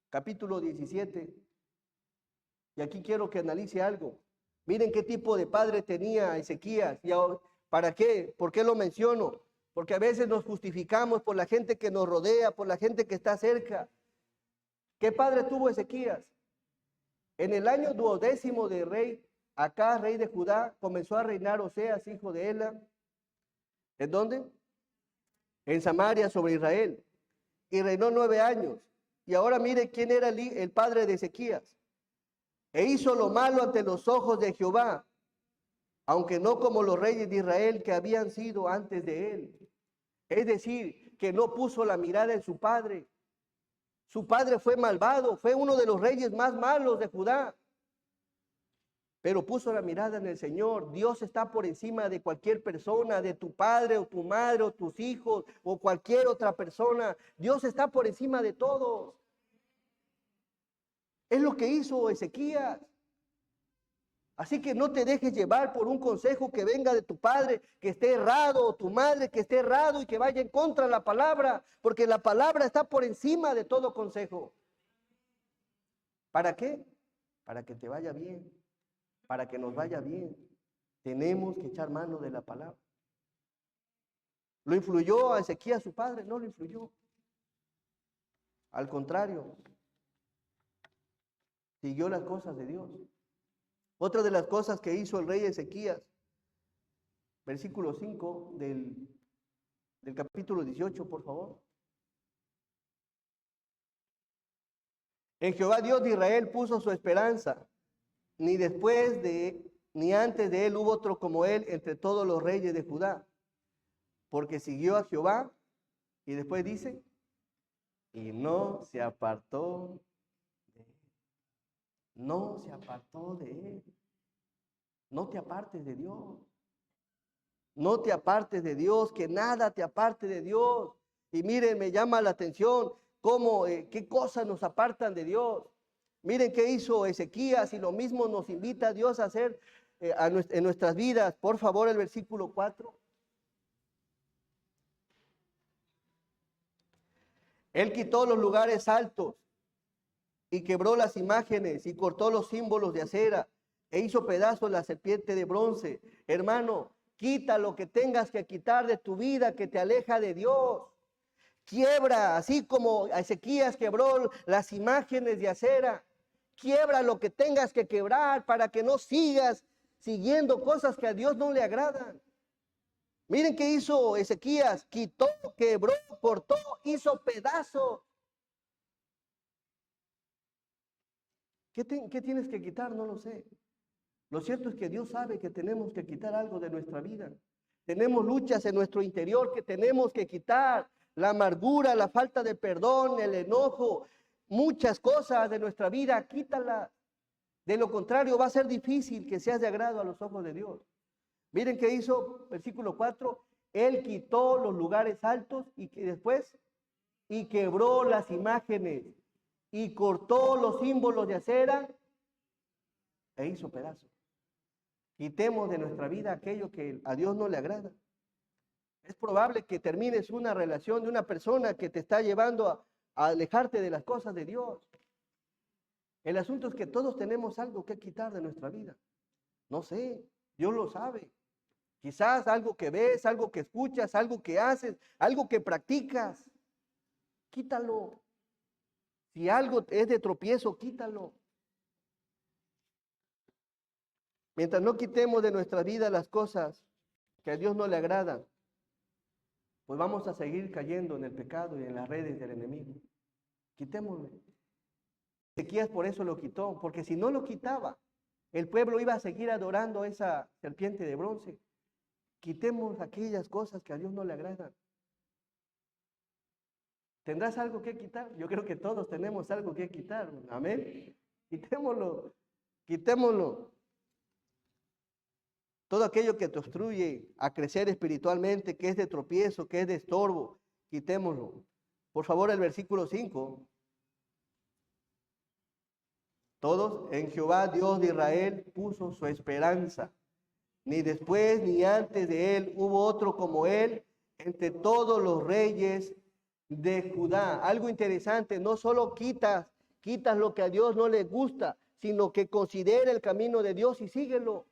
S1: capítulo 17. Y aquí quiero que analice algo. Miren qué tipo de padre tenía Ezequías. ¿Y ahora, para qué? ¿Por qué lo menciono? Porque a veces nos justificamos por la gente que nos rodea, por la gente que está cerca. ¿Qué padre tuvo Ezequías? En el año 12º de rey Acaz, rey de Judá, comenzó a reinar Oseas, hijo de Ela. ¿En dónde? En Samaria, sobre Israel. Y reinó 9 años. Y ahora mire quién era el padre de Ezequías. E hizo lo malo ante los ojos de Jehová, aunque no como los reyes de Israel que habían sido antes de él. Es decir, que no puso la mirada en su padre. Su padre fue malvado, fue uno de los reyes más malos de Judá. Pero puso la mirada en el Señor. Dios está por encima de cualquier persona, de tu padre o tu madre o tus hijos o cualquier otra persona. Dios está por encima de todos. Es lo que hizo Ezequías. Así que no te dejes llevar por un consejo que venga de tu padre que esté errado o tu madre que esté errado y que vaya en contra de la palabra, porque la palabra está por encima de todo consejo. ¿Para qué? Para que te vaya bien, para que nos vaya bien. Tenemos que echar mano de la palabra. ¿Lo influyó a Ezequías su padre? No lo influyó. Al contrario, siguió las cosas de Dios. Otra de las cosas que hizo el rey Ezequías, versículo 5 del capítulo 18, por favor. En Jehová Dios de Israel puso su esperanza, ni después ni antes de él hubo otro como él entre todos los reyes de Judá, porque siguió a Jehová, y después dice, y no se apartó de él. No se apartó de él. No te apartes de Dios. No te apartes de Dios, que nada te aparte de Dios. Y miren, me llama la atención cómo, qué cosas nos apartan de Dios. Miren qué hizo Ezequías y lo mismo nos invita a Dios a hacer en nuestras vidas. Por favor, el versículo 4. Él quitó los lugares altos y quebró las imágenes y cortó los símbolos de acera e hizo pedazos la serpiente de bronce. Hermano, quita lo que tengas que quitar de tu vida que te aleja de Dios. Quiebra, así como Ezequías quebró las imágenes de acera. Quiebra lo que tengas que quebrar para que no sigas siguiendo cosas que a Dios no le agradan. Miren qué hizo Ezequías. Quitó, quebró, cortó, hizo pedazos. ¿Qué tienes que quitar? No lo sé. Lo cierto es que Dios sabe que tenemos que quitar algo de nuestra vida. Tenemos luchas en nuestro interior que tenemos que quitar. La amargura, la falta de perdón, el enojo, muchas cosas de nuestra vida, quítalas. De lo contrario, va a ser difícil que seas de agrado a los ojos de Dios. Miren qué hizo, versículo 4. Él quitó los lugares altos y que después, y quebró las imágenes y cortó los símbolos de acera e hizo pedazos. Quitemos de nuestra vida aquello que a Dios no le agrada. Es probable que termines una relación de una persona que te está llevando a alejarte de las cosas de Dios. El asunto es que todos tenemos algo que quitar de nuestra vida. No sé, Dios lo sabe. Quizás algo que ves, algo que escuchas, algo que haces, algo que practicas. Quítalo. Si algo es de tropiezo, quítalo. Mientras no quitemos de nuestra vida las cosas que a Dios no le agradan, pues vamos a seguir cayendo en el pecado y en las redes del enemigo. Quitémoslo. Ezequías por eso lo quitó, porque si no lo quitaba, el pueblo iba a seguir adorando a esa serpiente de bronce. Quitemos aquellas cosas que a Dios no le agradan. ¿Tendrás algo que quitar? Yo creo que todos tenemos algo que quitar. Amén. Quitémoslo. Quitémoslo. Todo aquello que te obstruye a crecer espiritualmente, que es de tropiezo, que es de estorbo, quitémoslo. Por favor, el versículo 5. Todos en Jehová, Dios de Israel, puso su esperanza. Ni después ni antes de él hubo otro como él entre todos los reyes de Judá. Algo interesante, no solo quitas lo que a Dios no le gusta, sino que considera el camino de Dios y síguelo.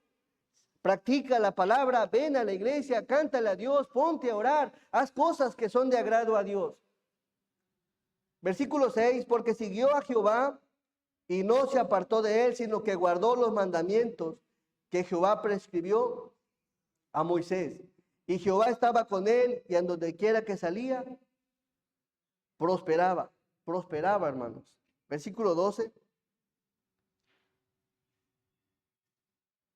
S1: Practica la palabra, ven a la iglesia, cántale a Dios, ponte a orar, haz cosas que son de agrado a Dios. Versículo 6, porque siguió a Jehová y no se apartó de él, sino que guardó los mandamientos que Jehová prescribió a Moisés. Y Jehová estaba con él y en donde quiera que salía, prosperaba. prosperaba, hermanos. Versículo 12.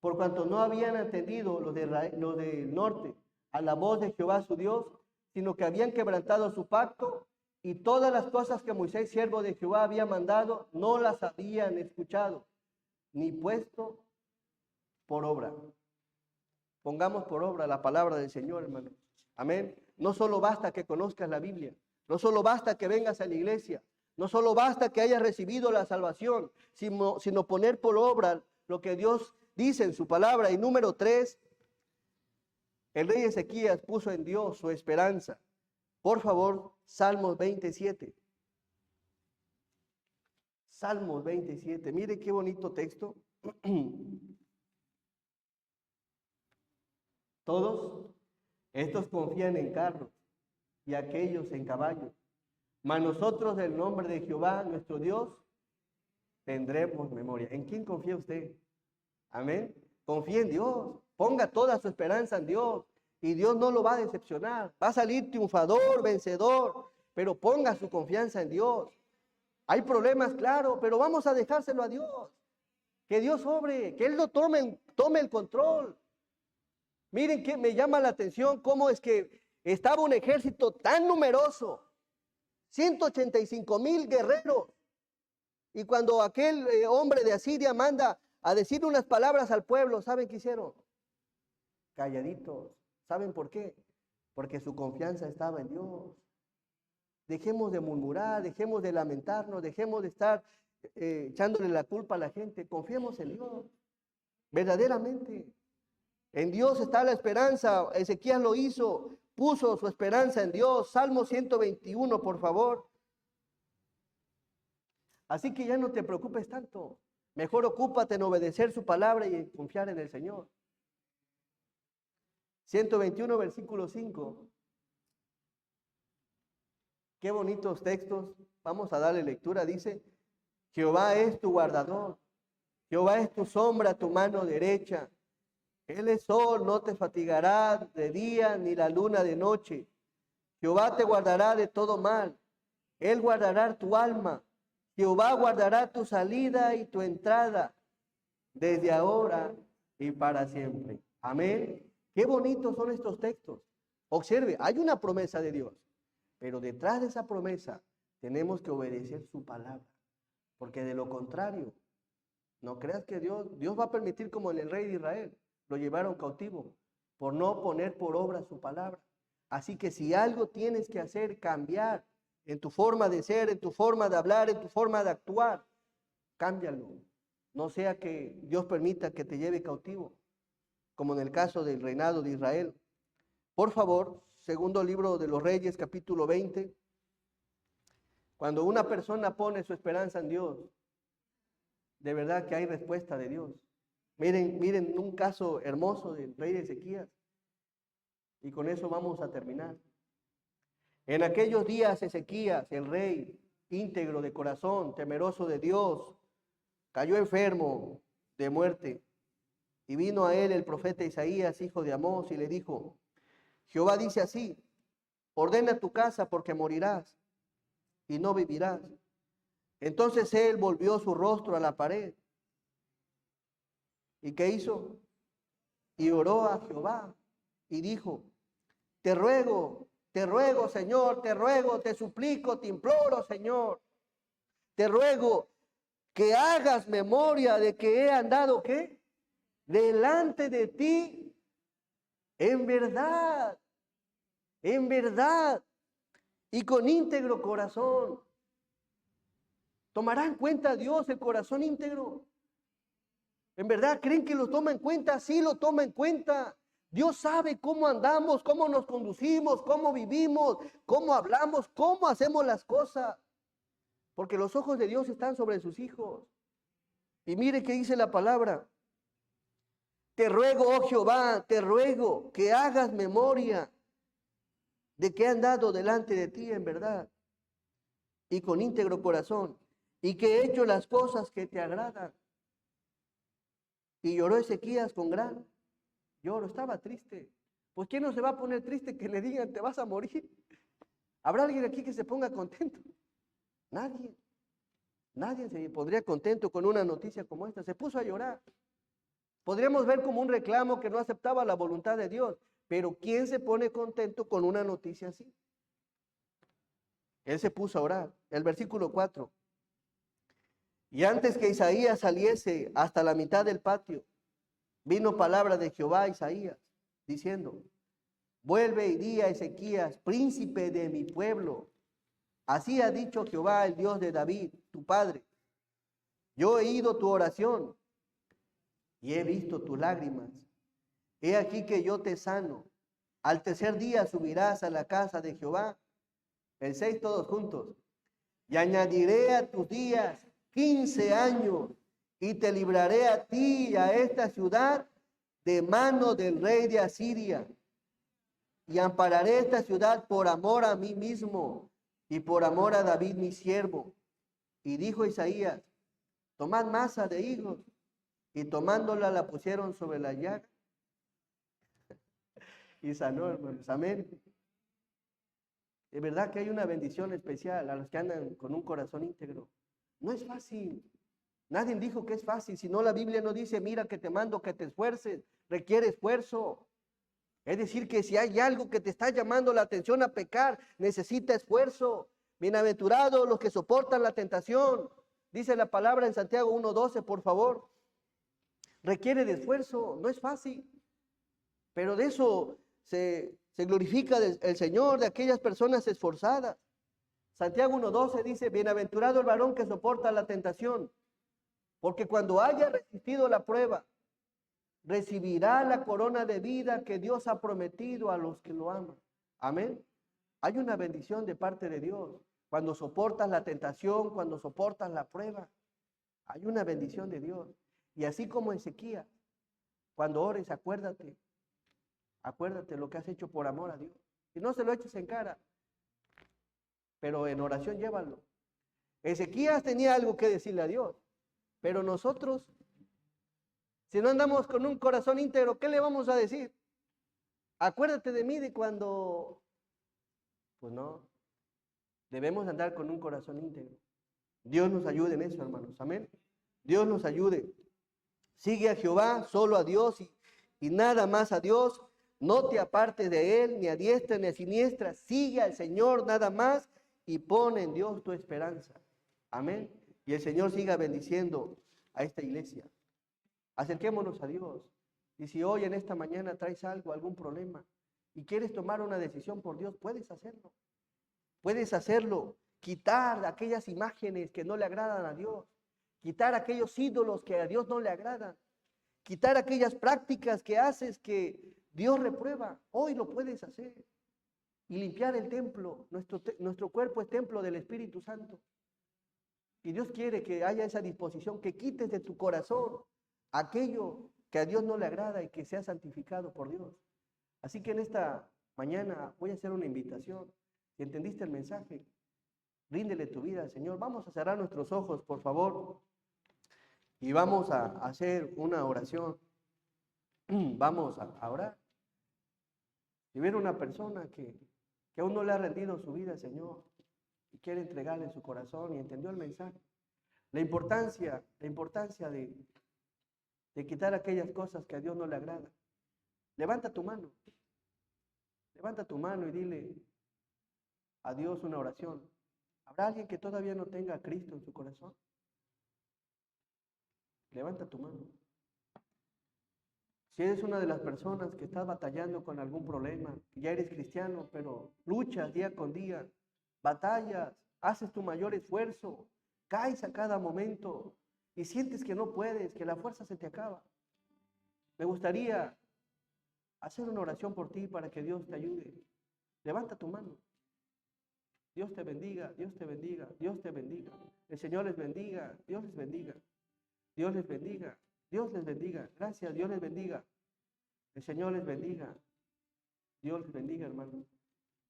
S1: Por cuanto no habían atendido los del norte a la voz de Jehová su Dios, sino que habían quebrantado su pacto, y todas las cosas que Moisés, siervo de Jehová, había mandado, no las habían escuchado, ni puesto por obra. Pongamos por obra la palabra del Señor, hermano. Amén. No solo basta que conozcas la Biblia, no solo basta que vengas a la iglesia, no solo basta que hayas recibido la salvación, sino poner por obra lo que Dios dice en su palabra. Y número 3, el rey Ezequías puso en Dios su esperanza. Por favor, Salmos 27. Salmos 27. Mire qué bonito texto. Todos estos confían en carros y aquellos en caballos. Mas nosotros del nombre de Jehová, nuestro Dios, tendremos memoria. ¿En quién confía usted? Amén. Confía en Dios. Ponga toda su esperanza en Dios. Y Dios no lo va a decepcionar. Va a salir triunfador, vencedor. Pero ponga su confianza en Dios. Hay problemas, claro, pero vamos a dejárselo a Dios. Que Dios obre, que Él lo tome el control. Miren que me llama la atención cómo es que estaba un ejército tan numeroso. 185,000 guerreros. Y cuando aquel hombre de Asiria manda a decir unas palabras al pueblo, ¿saben qué hicieron? Calladitos. ¿Saben por qué? Porque su confianza estaba en Dios. Dejemos de murmurar, dejemos de lamentarnos, dejemos de estar echándole la culpa a la gente. Confiemos en Dios, verdaderamente. En Dios está la esperanza. Ezequías lo hizo, puso su esperanza en Dios. Salmo 121, por favor. Así que ya no te preocupes tanto. Mejor ocúpate en obedecer su palabra y en confiar en el Señor. 121, versículo 5. Qué bonitos textos. Vamos a darle lectura. Dice, Jehová es tu guardador. Jehová es tu sombra, tu mano derecha. Él es sol, no te fatigará de día ni la luna de noche. Jehová te guardará de todo mal. Él guardará tu alma. Jehová guardará tu salida y tu entrada desde ahora y para siempre. Amén. Qué bonitos son estos textos. Observe, hay una promesa de Dios, pero detrás de esa promesa tenemos que obedecer su palabra, porque de lo contrario, no creas que Dios va a permitir como en el rey de Israel, lo llevaron cautivo por no poner por obra su palabra. Así que si algo tienes que hacer, cambiar en tu forma de ser, en tu forma de hablar, en tu forma de actuar, cámbialo. No sea que Dios permita que te lleve cautivo, como en el caso del reinado de Israel. Por favor, segundo libro de los Reyes, capítulo 20. Cuando una persona pone su esperanza en Dios, de verdad que hay respuesta de Dios. Miren un caso hermoso del rey de Ezequías. Y con eso vamos a terminar. En aquellos días Ezequías, el rey, íntegro de corazón, temeroso de Dios, cayó enfermo de muerte. Y vino a él el profeta Isaías, hijo de Amós, y le dijo, Jehová dice así, ordena tu casa porque morirás y no vivirás. Entonces él volvió su rostro a la pared. ¿Y qué hizo? Y oró a Jehová y dijo, te ruego, Señor, te ruego, te suplico, te imploro, Señor. Te ruego que hagas memoria de que he andado, ¿qué? Delante de ti, en verdad, y con íntegro corazón. ¿Tomará en cuenta Dios el corazón íntegro? ¿En verdad creen que lo toma en cuenta? Sí, lo toma en cuenta. Dios sabe cómo andamos, cómo nos conducimos, cómo vivimos, cómo hablamos, cómo hacemos las cosas. Porque los ojos de Dios están sobre sus hijos. Y mire qué dice la palabra. Te ruego, oh Jehová, te ruego que hagas memoria de que he andado delante de ti en verdad y con íntegro corazón y que he hecho las cosas que te agradan. Y lloró Ezequías con gran lloro, estaba triste. Pues ¿quién no se va a poner triste que le digan te vas a morir? ¿Habrá alguien aquí que se ponga contento? Nadie. Nadie se pondría contento con una noticia como esta. Se puso a llorar. Podríamos ver como un reclamo que no aceptaba la voluntad de Dios. Pero ¿quién se pone contento con una noticia así? Él se puso a orar. El versículo 4. Y antes que Isaías saliese hasta la mitad del patio, vino palabra de Jehová a Isaías, diciendo: vuelve y di a Ezequías, príncipe de mi pueblo. Así ha dicho Jehová, el Dios de David, tu padre. Yo he oído tu oración y he visto tus lágrimas. He aquí que yo te sano. Al tercer día subirás a la casa de Jehová. El 6 todos juntos. Y añadiré a tus días 15 años y te libraré a ti y a esta ciudad de mano del rey de Asiria. Y ampararé esta ciudad por amor a mí mismo y por amor a David mi siervo. Y dijo Isaías: tomad masa de higos. Y tomándola la pusieron sobre la llaga. Y sanó, hermanos. Amén. Es verdad que hay una bendición especial a los que andan con un corazón íntegro. No es fácil. Nadie dijo que es fácil, sino la Biblia no dice: mira que te mando que te esfuerces. Requiere esfuerzo. Es decir, que si hay algo que te está llamando la atención a pecar, necesita esfuerzo. Bienaventurados los que soportan la tentación. Dice la palabra en Santiago 1:12, por favor. Requiere de esfuerzo, no es fácil. Pero de eso se glorifica el Señor, de aquellas personas esforzadas. Santiago 1:12 dice: bienaventurado el varón que soporta la tentación, porque cuando haya resistido la prueba, recibirá la corona de vida que Dios ha prometido a los que lo aman. Amén. Hay una bendición de parte de Dios. Cuando soportas la tentación, cuando soportas la prueba, hay una bendición de Dios. Y así como Ezequías, cuando ores, acuérdate lo que has hecho por amor a Dios. Si no se lo eches en cara, pero en oración llévalo. Ezequías tenía algo que decirle a Dios, pero nosotros, si no andamos con un corazón íntegro, ¿qué le vamos a decir? Acuérdate de mí de cuando... Pues no, debemos andar con un corazón íntegro. Dios nos ayude en eso, hermanos. Amén. Dios nos ayude. Sigue a Jehová, solo a Dios y nada más a Dios. No te apartes de Él, ni a diestra ni a siniestra. Sigue al Señor nada más y pon en Dios tu esperanza. Amén. Y el Señor siga bendiciendo a esta iglesia. Acerquémonos a Dios. Y si hoy en esta mañana traes algo, algún problema, y quieres tomar una decisión por Dios, puedes hacerlo. Puedes hacerlo. Quitar aquellas imágenes que no le agradan a Dios. Quitar aquellos ídolos que a Dios no le agradan. Quitar aquellas prácticas que haces que Dios reprueba. Hoy lo puedes hacer. Y limpiar el templo. Nuestro cuerpo es templo del Espíritu Santo. Y Dios quiere que haya esa disposición, que quites de tu corazón aquello que a Dios no le agrada y que sea santificado por Dios. Así que en esta mañana voy a hacer una invitación. Si entendiste el mensaje, ríndele tu vida al Señor. Vamos a cerrar nuestros ojos, por favor. Y vamos a hacer una oración. Vamos a orar. Si viene una persona que aún no le ha rendido su vida al Señor y quiere entregarle su corazón y entendió el mensaje, la importancia de quitar aquellas cosas que a Dios no le agrada. Levanta tu mano. Levanta tu mano y dile a Dios una oración. ¿Habrá alguien que todavía no tenga a Cristo en su corazón? Levanta tu mano. Si eres una de las personas que estás batallando con algún problema, que ya eres cristiano, pero luchas día con día, batallas, haces tu mayor esfuerzo, caes a cada momento y sientes que no puedes, que la fuerza se te acaba. Me gustaría hacer una oración por ti para que Dios te ayude. Levanta tu mano. Dios te bendiga, Dios te bendiga, Dios te bendiga. El Señor les bendiga, Dios les bendiga. Dios les bendiga, Dios les bendiga. Gracias, Dios les bendiga. El Señor les bendiga. Dios les bendiga, hermano.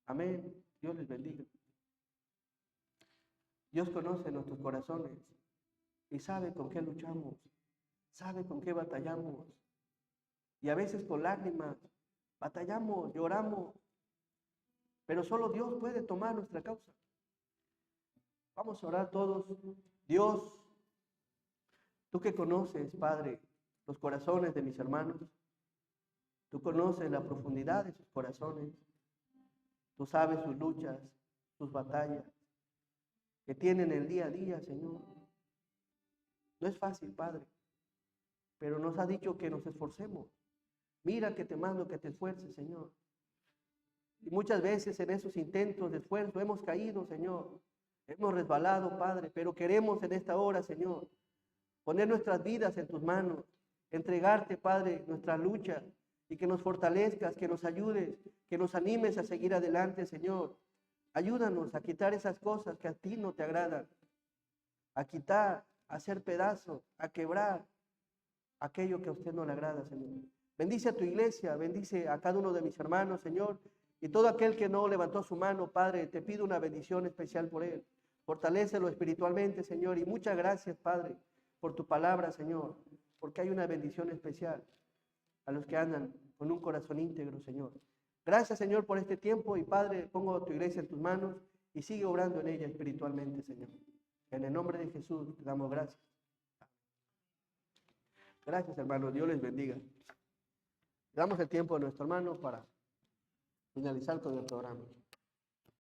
S1: Amén. Dios les bendiga. Dios conoce nuestros corazones y sabe con qué luchamos, sabe con qué batallamos. Y a veces con lágrimas batallamos, lloramos, pero solo Dios puede tomar nuestra causa. Vamos a orar todos. Dios, tú que conoces, Padre, los corazones de mis hermanos, tú conoces la profundidad de sus corazones, tú sabes sus luchas, sus batallas que tienen el día a día, Señor. No es fácil, Padre, pero nos ha dicho que nos esforcemos. Mira que te mando que te esfuerces, Señor. Y muchas veces en esos intentos de esfuerzo hemos caído, Señor. Hemos resbalado, Padre, pero queremos en esta hora, Señor, poner nuestras vidas en tus manos, entregarte, Padre, nuestra lucha y que nos fortalezcas, que nos ayudes, que nos animes a seguir adelante, Señor. Ayúdanos a quitar esas cosas que a ti no te agradan, a quitar, a hacer pedazos, a quebrar aquello que a usted no le agrada, Señor. Bendice a tu iglesia, bendice a cada uno de mis hermanos, Señor, y todo aquel que no levantó su mano, Padre, te pido una bendición especial por él. Fortalécelo espiritualmente, Señor, y muchas gracias, Padre, por tu palabra, Señor, porque hay una bendición especial a los que andan con un corazón íntegro, Señor. Gracias, Señor, por este tiempo y, Padre, pongo tu iglesia en tus manos y sigue obrando en ella espiritualmente, Señor. En el nombre de Jesús te damos gracias. Gracias, hermanos. Dios les bendiga. Damos el tiempo a nuestro hermano para finalizar con el programa.